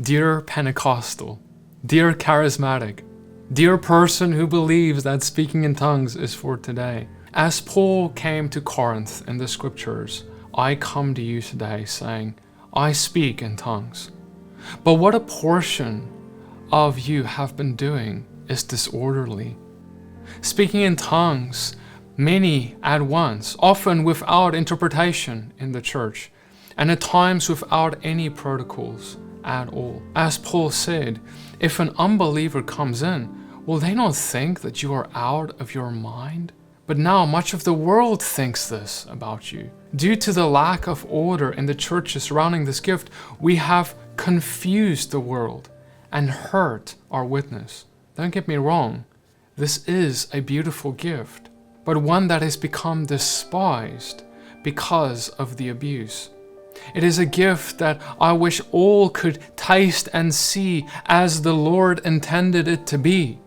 Dear Pentecostal, dear charismatic, dear person who believes that speaking in tongues is for today. As Paul came to Corinth in the scriptures, I come to you today saying, I speak in tongues. But what a portion of you have been doing is disorderly. Speaking in tongues, many at once, often without interpretation in the church, and at times without any protocols at all. As Paul said, if an unbeliever comes in, will they not think that you are out of your mind? But now much of the world thinks this about you. Due to the lack of order in the churches surrounding this gift, we have confused the world and hurt our witness. Don't get me wrong, this is a beautiful gift, but one that has become despised because of the abuse. It is a gift that I wish all could taste and see as the Lord intended it to be.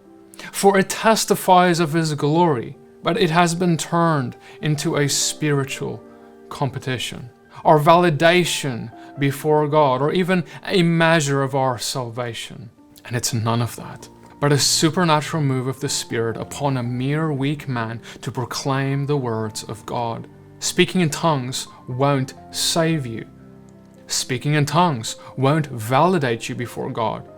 For it testifies of His glory, but it has been turned into a spiritual competition. Our validation before God, or even a measure of our salvation. And it's none of that, but a supernatural move of the Spirit upon a mere weak man to proclaim the words of God. Speaking in tongues won't save you. Speaking in tongues won't validate you before God.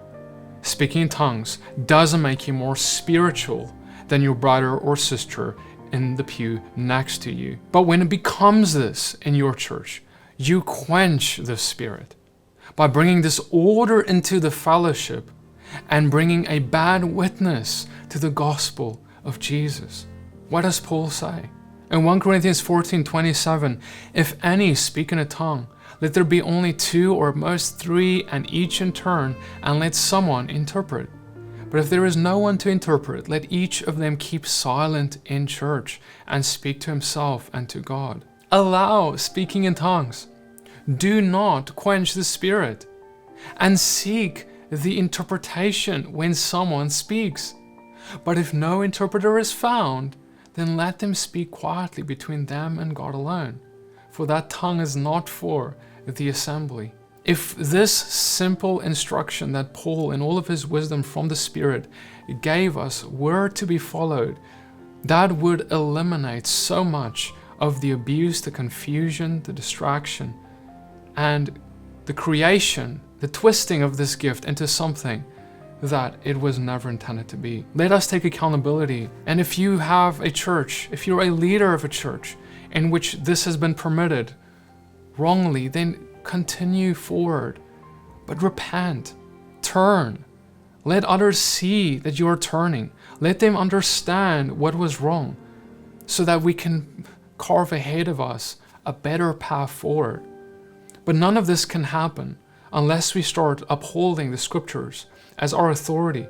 Speaking in tongues doesn't make you more spiritual than your brother or sister in the pew next to you. But when it becomes this in your church, you quench the Spirit by bringing disorder into the fellowship and bringing a bad witness to the gospel of Jesus. What does Paul say? In 1 Corinthians 14:27, if any speak in a tongue, let there be only 2 or at most 3, and each in turn, and let someone interpret. But if there is no one to interpret, let each of them keep silent in church and speak to himself and to God. Allow speaking in tongues. Do not quench the Spirit, and seek the interpretation when someone speaks. But if no interpreter is found, then let them speak quietly between them and God alone, for that tongue is not for the assembly. If this simple instruction that Paul, in all of his wisdom from the Spirit, gave us were to be followed, that would eliminate so much of the abuse, the confusion, the distraction, and the creation, the twisting of this gift into something that it was never intended to be. Let us take accountability. And if you have a church, if you're a leader of a church in which this has been permitted wrongly, then continue forward. But repent, turn. Let others see that you are turning. Let them understand what was wrong so that we can carve ahead of us a better path forward. But none of this can happen unless we start upholding the scriptures as our authority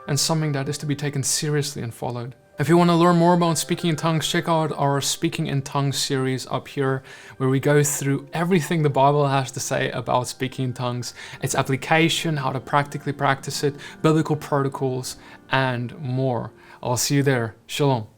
and something that is to be taken seriously and followed. If you want to learn more about speaking in tongues, check out our Speaking in Tongues series up here, where we go through everything the Bible has to say about speaking in tongues, its application, how to practically practice it, biblical protocols, and more. I'll see you there. Shalom.